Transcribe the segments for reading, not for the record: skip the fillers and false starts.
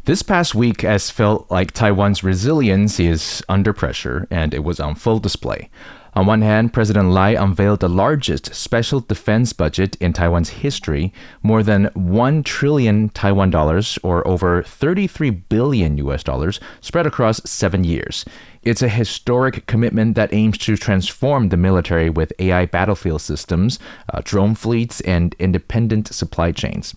This past week has felt like Taiwan's resilience is under pressure, and it was on full display. On one hand, President Lai unveiled the largest special defense budget in Taiwan's history, more than 1 trillion Taiwan dollars, or over 33 billion US dollars, spread across 7 years. It's a historic commitment that aims to transform the military with AI battlefield systems, drone fleets, and independent supply chains.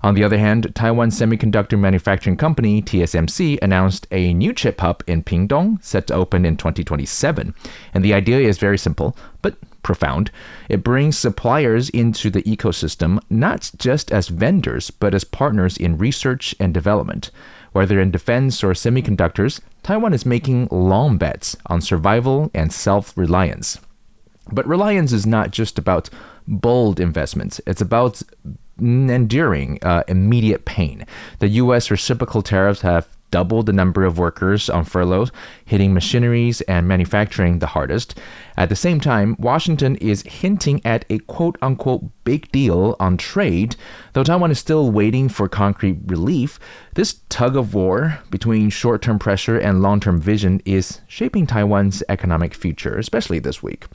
On the other hand, Taiwan's semiconductor manufacturing company, TSMC, announced a new chip hub in Pingtung, set to open in 2027. And the idea is very simple, but profound. It brings suppliers into the ecosystem, not just as vendors, but as partners in research and development. Whether in defense or semiconductors, Taiwan is making long bets on survival and self-reliance. But reliance is not just about bold investments. It's about enduring immediate pain. The U.S. reciprocal tariffs have doubled the number of workers on furloughs, hitting machineries and manufacturing the hardest. At the same time, Washington is hinting at a quote-unquote big deal on trade. Though Taiwan is still waiting for concrete relief, this tug-of-war between short-term pressure and long-term vision is shaping Taiwan's economic future, especially this week.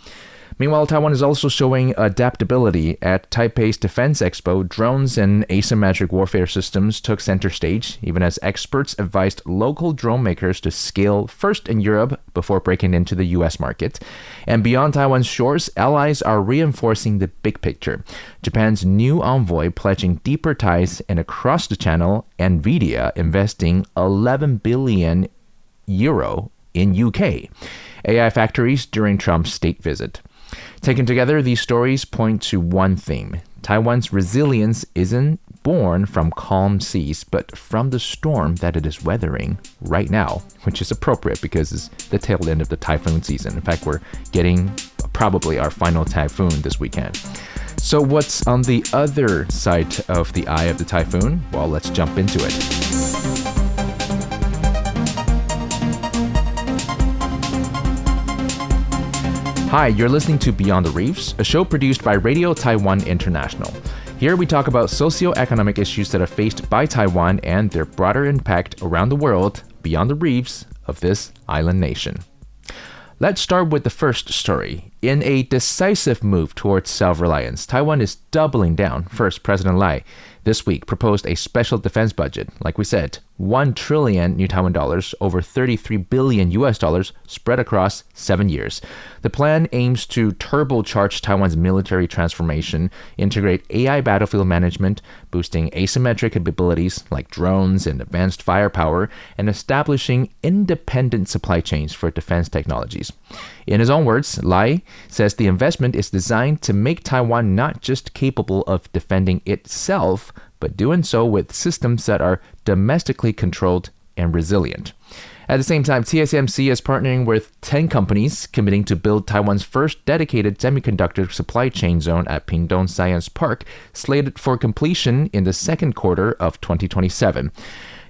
Meanwhile, Taiwan is also showing adaptability. At Taipei's Defense Expo, drones and asymmetric warfare systems took center stage, even as experts advised local drone makers to scale first in Europe before breaking into the US market. And beyond Taiwan's shores, allies are reinforcing the big picture. Japan's new envoy pledging deeper ties, and across the channel, Nvidia investing 11 billion euro in UK AI factories during Trump's state visit. Taken together, these stories point to one theme. Taiwan's resilience isn't born from calm seas, but from the storm that it is weathering right now, which is appropriate because it's the tail end of the typhoon season. In fact, we're getting probably our final typhoon this weekend. So what's on the other side of the eye of the typhoon? Well, let's jump into it. Hi, you're listening to Beyond the Reefs, a show produced by Radio Taiwan International. Here we talk about socio-economic issues that are faced by Taiwan and their broader impact around the world beyond the reefs of this island nation. Let's start with the first story. In a decisive move towards self-reliance, Taiwan is doubling down. First, President Lai this week proposed a special defense budget, like we said, 1 trillion new Taiwan dollars, over 33 billion US dollars, spread across 7 years. The plan aims to turbocharge Taiwan's military transformation, integrate AI battlefield management, boosting asymmetric capabilities like drones and advanced firepower, and establishing independent supply chains for defense technologies. In his own words, Lai says the investment is designed to make Taiwan not just capable of defending itself, but doing so with systems that are domestically controlled and resilient. At the same time, TSMC is partnering with 10 companies committing to build Taiwan's first dedicated semiconductor supply chain zone at Pingtung Science Park, slated for completion in the second quarter of 2027.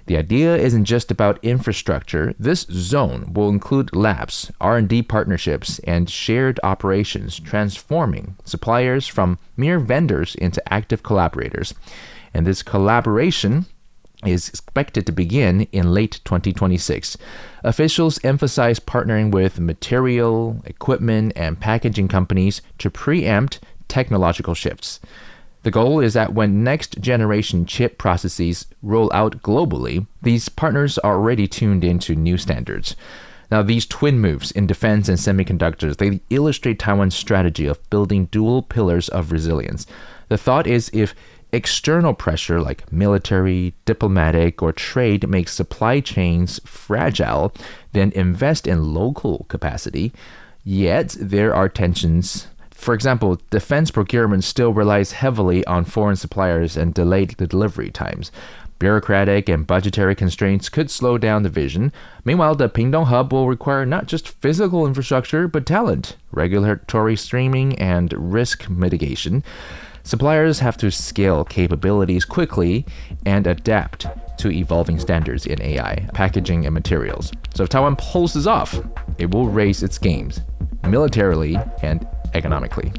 The idea isn't just about infrastructure. This zone will include labs, R&D partnerships, and shared operations, transforming suppliers from mere vendors into active collaborators. And this collaboration is expected to begin in late 2026. Officials emphasize partnering with material, equipment, and packaging companies to preempt technological shifts. The goal is that when next-generation chip processes roll out globally, these partners are already tuned into new standards. Now, these twin moves in defense and semiconductors, they illustrate Taiwan's strategy of building dual pillars of resilience. The thought is if external pressure like military, diplomatic, or trade makes supply chains fragile, then invest in local capacity. Yet, there are tensions. For example, defense procurement still relies heavily on foreign suppliers and delayed delivery times. Bureaucratic and budgetary constraints could slow down the vision. Meanwhile, the Pingtung hub will require not just physical infrastructure, but talent, regulatory streaming, and risk mitigation. Suppliers have to scale capabilities quickly and adapt to evolving standards in AI, packaging, and materials. So if Taiwan pulls this off, it will raise its games, militarily and economically.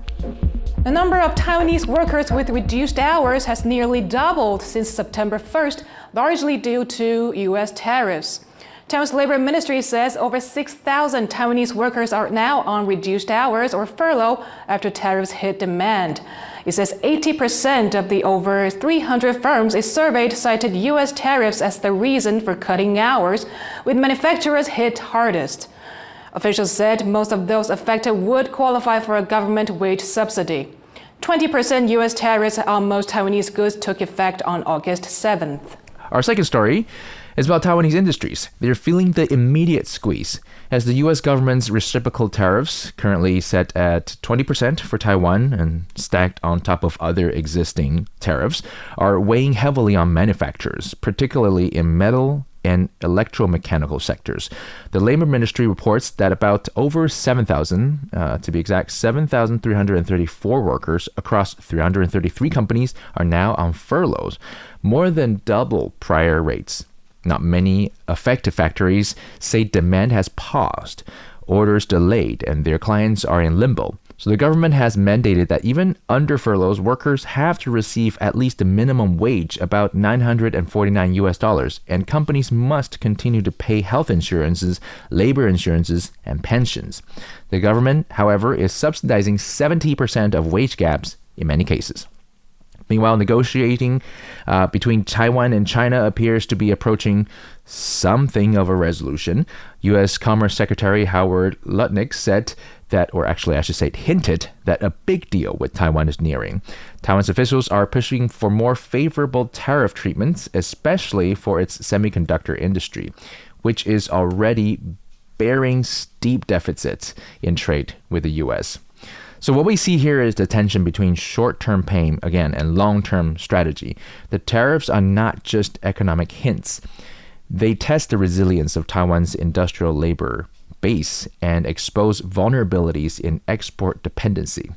The number of Taiwanese workers with reduced hours has nearly doubled since September 1st, largely due to U.S. tariffs. Taiwan's Labor Ministry says over 6,000 Taiwanese workers are now on reduced hours or furlough after tariffs hit demand. It says 80% of the over 300 firms it surveyed cited U.S. tariffs as the reason for cutting hours, with manufacturers hit hardest. Officials said most of those affected would qualify for a government wage subsidy. 20% U.S. tariffs on most Taiwanese goods took effect on August 7th. Our second story is about Taiwanese industries. They're feeling the immediate squeeze as the U.S. government's reciprocal tariffs, currently set at 20% for Taiwan and stacked on top of other existing tariffs, are weighing heavily on manufacturers, particularly in metal and electromechanical sectors. The Labor Ministry reports that about over 7,000, to be exact, 7,334 workers across 333 companies are now on furloughs, more than double prior rates. Not many affected factories say demand has paused, orders delayed, and their clients are in limbo. So the government has mandated that even under furloughs, workers have to receive at least a minimum wage, about $949, and companies must continue to pay health insurances, labor insurances, and pensions. The government, however, is subsidizing 70% of wage gaps in many cases. Meanwhile, negotiating between Taiwan and China appears to be approaching something of a resolution. U.S. Commerce Secretary Howard Lutnick said that, or actually I should say hinted, that a big deal with Taiwan is nearing. Taiwan's officials are pushing for more favorable tariff treatments, especially for its semiconductor industry, which is already bearing steep deficits in trade with the U.S. So what we see here is the tension between short-term pain, again, and long-term strategy. The tariffs are not just economic hints. They test the resilience of Taiwan's industrial labor base and expose vulnerabilities in export dependency.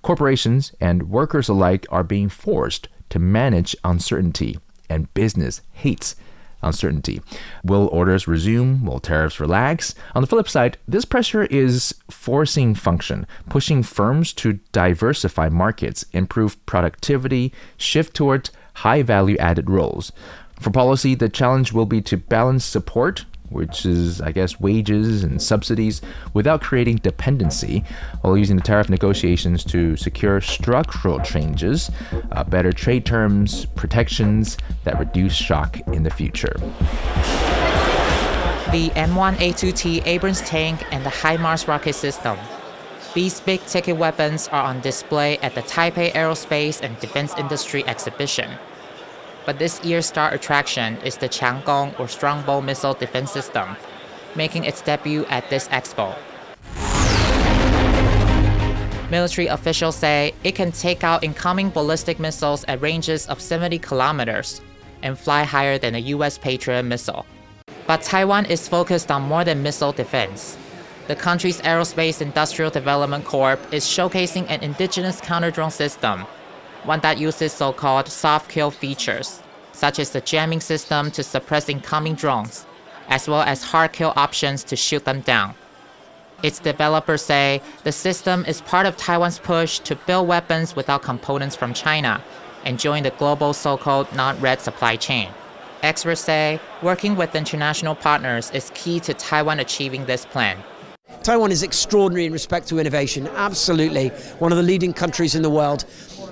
Corporations and workers alike are being forced to manage uncertainty, and business hates uncertainty. Will orders resume? Will tariffs relax? On the flip side, this pressure is forcing function, pushing firms to diversify markets, improve productivity, shift towards high value added roles. For policy, the challenge will be to balance support, which is, I guess, wages and subsidies, without creating dependency, while using the tariff negotiations to secure structural changes, better trade terms, protections that reduce shock in the future. The M1A2T Abrams tank and the HIMARS rocket system. These big-ticket weapons are on display at the Taipei Aerospace and Defense Industry Exhibition. But this year's star attraction is the Qianggong or Strongbow missile defense system, making its debut at this expo. Military officials say it can take out incoming ballistic missiles at ranges of 70 kilometers and fly higher than a US Patriot missile. But Taiwan is focused on more than missile defense. The country's Aerospace Industrial Development Corp is showcasing an indigenous counter-drone system, one that uses so-called soft kill features, such as the jamming system to suppress incoming drones, as well as hard kill options to shoot them down. Its developers say the system is part of Taiwan's push to build weapons without components from China and join the global so-called non-red supply chain. Experts say working with international partners is key to Taiwan achieving this plan. Taiwan is extraordinary in respect to innovation, absolutely. One of the leading countries in the world.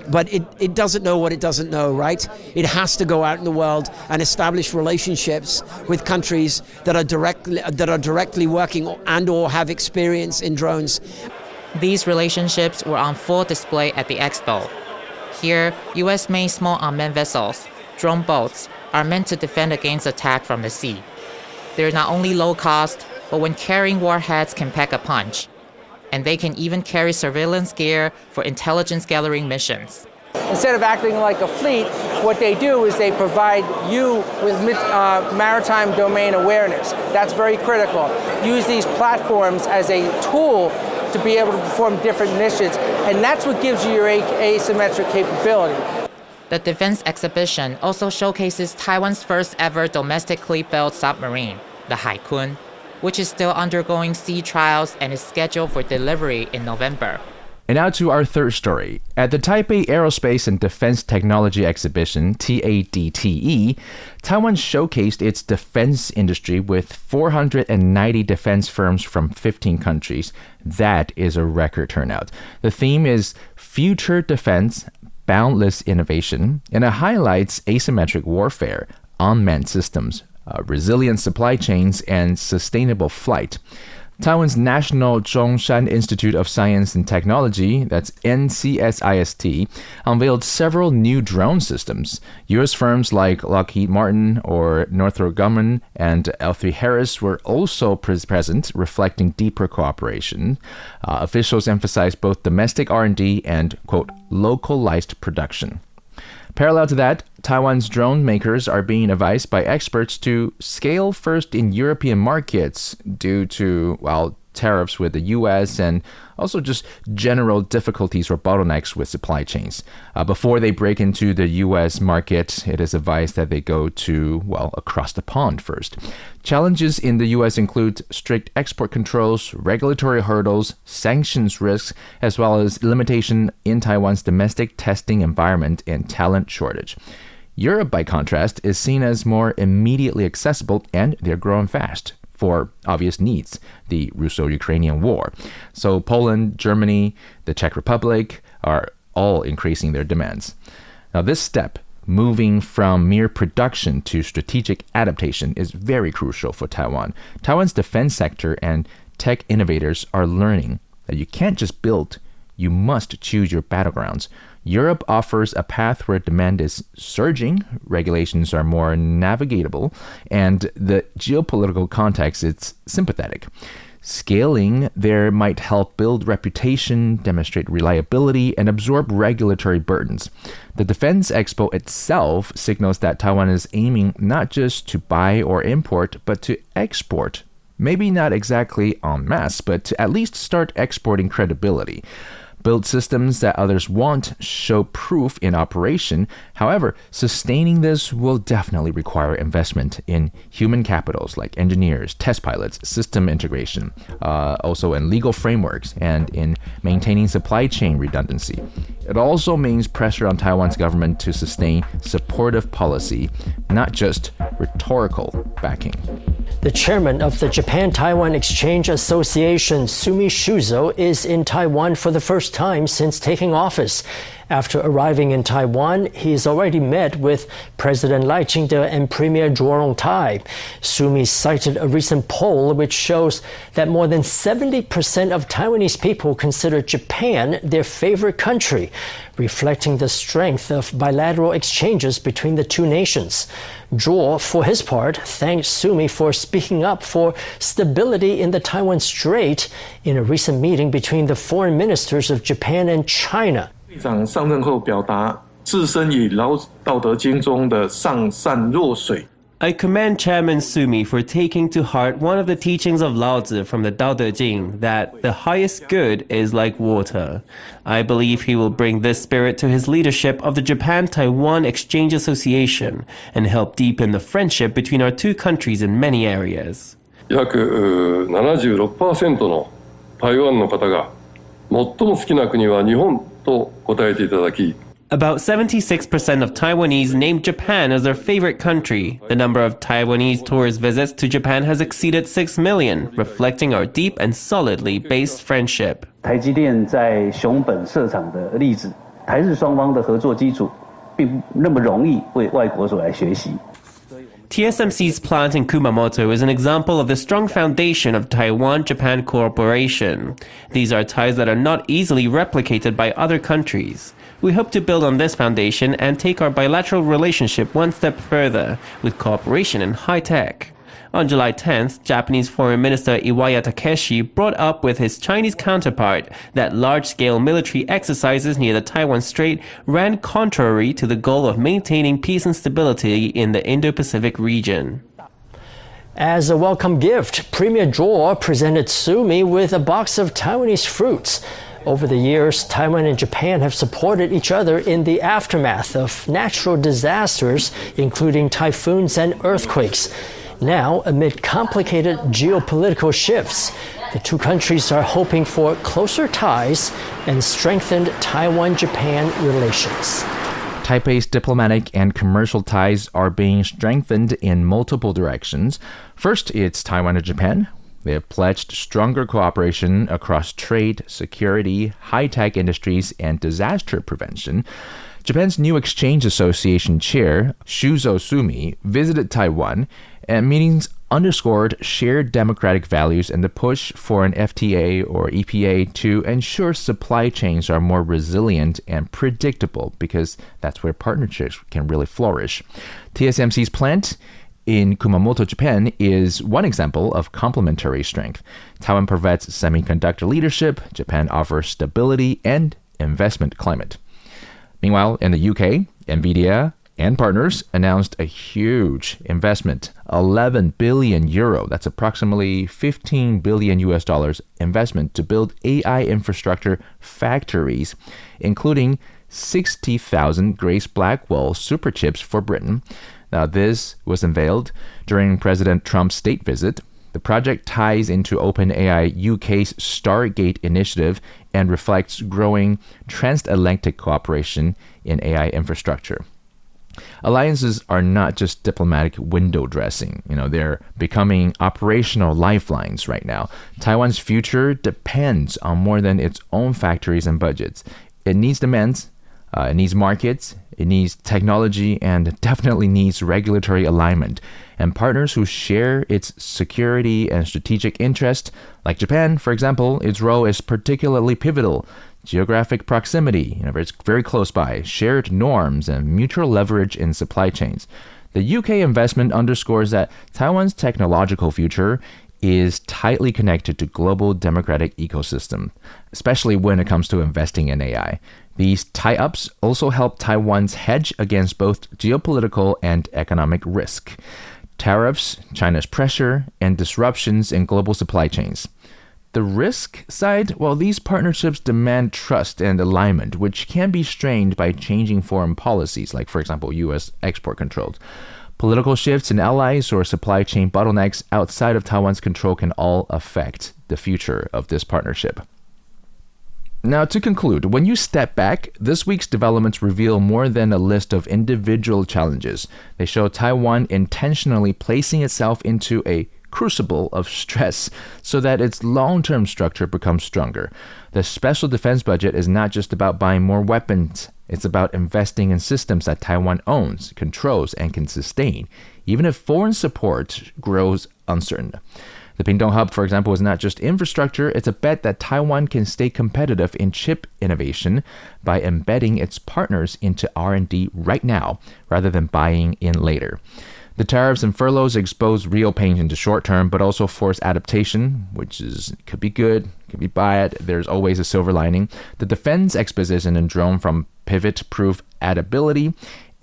But it doesn't know what it doesn't know, right? It has to go out in the world and establish relationships with countries that are directly working and or have experience in drones. These relationships were on full display at the expo. Here, US-made small unmanned vessels, drone boats, are meant to defend against attack from the sea. They're not only low cost, but when carrying warheads can pack a punch. And they can even carry surveillance gear for intelligence gathering missions. Instead of acting like a fleet, what they do is they provide you with maritime domain awareness. That's very critical. Use these platforms as a tool to be able to perform different missions, and that's what gives you your asymmetric capability. The defense exhibition also showcases Taiwan's first ever domestically built submarine, the Haikun, which is still undergoing sea trials and is scheduled for delivery in November. And now to our third story. At the Taipei Aerospace and Defense Technology Exhibition, TADTE, Taiwan showcased its defense industry with 490 defense firms from 15 countries. That is a record turnout. The theme is Future Defense, Boundless Innovation, and it highlights asymmetric warfare, unmanned systems, resilient supply chains, and sustainable flight. Taiwan's National Zhongshan Institute of Science and Technology, that's NCSIST, unveiled several new drone systems. U.S. firms like Lockheed Martin or Northrop Grumman and L3Harris were also present, reflecting deeper cooperation. Officials emphasized both domestic R&D and, quote, localized production. Parallel to that, Taiwan's drone makers are being advised by experts to scale first in European markets due to, well, tariffs with the U.S. and also just general difficulties or bottlenecks with supply chains. Before they break into the U.S. market, it is advised that they go to, well, across the pond first. Challenges in the U.S. include strict export controls, regulatory hurdles, sanctions risks, as well as limitation in Taiwan's domestic testing environment and talent shortage. Europe, by contrast, is seen as more immediately accessible, and they're growing fast for obvious needs, the Russo-Ukrainian war. So Poland, Germany, the Czech Republic are all increasing their demands. Now, this step, moving from mere production to strategic adaptation, is very crucial for Taiwan. Taiwan's defense sector and tech innovators are learning that you can't just build, you must choose your battlegrounds. Europe offers a path where demand is surging, regulations are more navigatable, and the geopolitical context is sympathetic. Scaling there might help build reputation, demonstrate reliability, and absorb regulatory burdens. The Defense Expo itself signals that Taiwan is aiming not just to buy or import, but to export. Maybe not exactly en masse, but to at least start exporting credibility. Build systems that others want, show proof in operation. However, sustaining this will definitely require investment in human capitals like engineers, test pilots, system integration, also in legal frameworks and in maintaining supply chain redundancy. It also means pressure on Taiwan's government to sustain supportive policy, not just rhetorical backing. The chairman of the Japan-Taiwan Exchange Association, Sumi Shuzo, is in Taiwan for the first time since taking office. After arriving in Taiwan, he has already met with President Lai Ching-te and Premier Zhuo Rongtai. Sumi cited a recent poll which shows that more than 70% of Taiwanese people consider Japan their favorite country, reflecting the strength of bilateral exchanges between the two nations. Zhuo, for his part, thanked Sumi for speaking up for stability in the Taiwan Strait in a recent meeting between the foreign ministers of Japan and China. 会长上任后表达自身以老道德经中的上善若水。 I commend Chairman Sumi for taking to heart one of the teachings of Lao Tzu from the Tao Te Ching, that the highest good is like water. I believe he will bring this spirit to his leadership of the Japan-Taiwan Exchange Association and help deepen the friendship between our two countries in many areas. 約76% の台湾の方が最も好きな国は日本と答えていただき About 76% of Taiwanese named Japan as their favorite country. The number of Taiwanese tourist visits to Japan has exceeded 6 million, reflecting our deep and solidly based friendship. 台积电在熊本设厂的例子，台日双方的合作基础，并不那么容易为外国所来学习。 TSMC's plant in Kumamoto is an example of the strong foundation of Taiwan-Japan cooperation. These are ties that are not easily replicated by other countries. We hope to build on this foundation and take our bilateral relationship one step further with cooperation in high tech. On July 10th, Japanese Foreign Minister Iwaya Takeshi brought up with his Chinese counterpart that large-scale military exercises near the Taiwan Strait ran contrary to the goal of maintaining peace and stability in the Indo-Pacific region. As a welcome gift, Premier Zhuo presented Sumi with a box of Taiwanese fruits. Over the years, Taiwan and Japan have supported each other in the aftermath of natural disasters, including typhoons and earthquakes. now amid complicated geopolitical shifts. The two countries are hoping for closer ties and strengthened Taiwan-Japan relations. Taipei's diplomatic and commercial ties are being strengthened in multiple directions. First, it's Taiwan and Japan. They have pledged stronger cooperation across trade, security, high-tech industries, and disaster prevention. Japan's new Exchange Association chair, Shuzo Sumi, visited Taiwan, and meetings underscored shared democratic values and the push for an FTA or EPA to ensure supply chains are more resilient and predictable, because that's where partnerships can really flourish. TSMC's plant in Kumamoto, Japan, is one example of complementary strength. Taiwan provides semiconductor leadership, Japan offers stability and investment climate. Meanwhile, in the UK, Nvidia and partners announced a huge investment, 11 billion euro, that's approximately $15 billion investment to build AI infrastructure factories, including 60,000 Grace Blackwell superchips for Britain. Now, this was unveiled during President Trump's state visit. The project ties into OpenAI UK's Stargate initiative and reflects growing transatlantic cooperation in AI infrastructure. Alliances are not just diplomatic window dressing. They're becoming operational lifelines right now. Taiwan's future depends on more than its own factories and budgets. It needs demands, it needs markets, it needs technology, and definitely needs regulatory alignment. And partners who share its security and strategic interest, like Japan, for example, its role is particularly pivotal. Geographic proximity, it's very close by, shared norms, and mutual leverage in supply chains. The UK investment underscores that Taiwan's technological future is tightly connected to global democratic ecosystem, especially when it comes to investing in AI. These tie-ups also help Taiwan's hedge against both geopolitical and economic risk. Tariffs, China's pressure, and disruptions in global supply chains. The risk side, well, these partnerships demand trust and alignment, which can be strained by changing foreign policies, like, for example, U.S. export controls. Political shifts in allies or supply chain bottlenecks outside of Taiwan's control can all affect the future of this partnership. Now, to conclude, when you step back, this week's developments reveal more than a list of individual challenges. They show Taiwan intentionally placing itself into a crucible of stress so that its long-term structure becomes stronger. The special defense budget is not just about buying more weapons. It's about investing in systems that Taiwan owns, controls, and can sustain, even if foreign support grows uncertain. The Pingtung hub, for example, is not just infrastructure, it's a bet that Taiwan can stay competitive in chip innovation by embedding its partners into R&D right now, rather than buying in later. The tariffs and furloughs expose real pain in the short term, but also force adaptation, which could be good, could be bad. There's always a silver lining. The defense exposition and drone from pivot-proof adaptability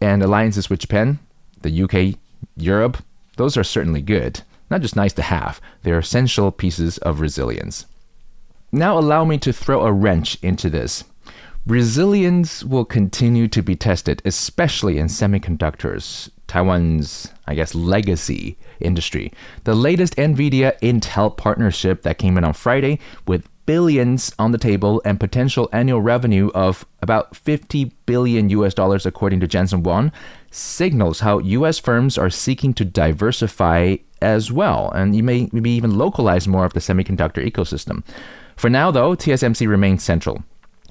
and alliances with Japan, the UK, Europe, those are certainly good. Not just nice to have, they're essential pieces of resilience. Now allow me to throw a wrench into this. Resilience will continue to be tested, especially in semiconductors, Taiwan's, legacy industry. The latest Nvidia Intel partnership that came in on Friday with billions on the table and potential annual revenue of about $50 billion according to Jensen Huang signals how US firms are seeking to diversify as well, and you may maybe even localize more of the semiconductor ecosystem. For now, though, TSMC remains central,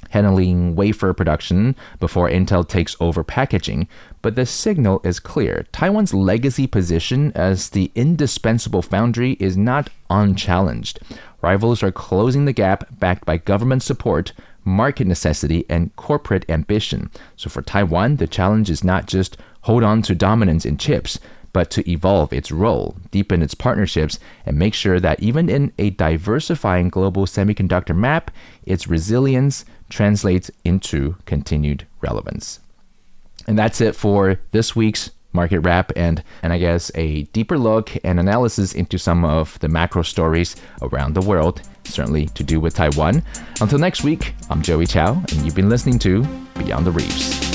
handling wafer production before Intel takes over packaging. But the signal is clear. Taiwan's legacy position as the indispensable foundry is not unchallenged. Rivals are closing the gap backed by government support, market necessity, and corporate ambition. So for Taiwan, the challenge is not just hold on to dominance in chips, but to evolve its role, deepen its partnerships, and make sure that even in a diversifying global semiconductor map, its resilience translates into continued relevance. And that's it for this week's Market Wrap and a deeper look and analysis into some of the macro stories around the world, certainly to do with Taiwan. Until next week, I'm Joey Chow, and you've been listening to Beyond the Reefs.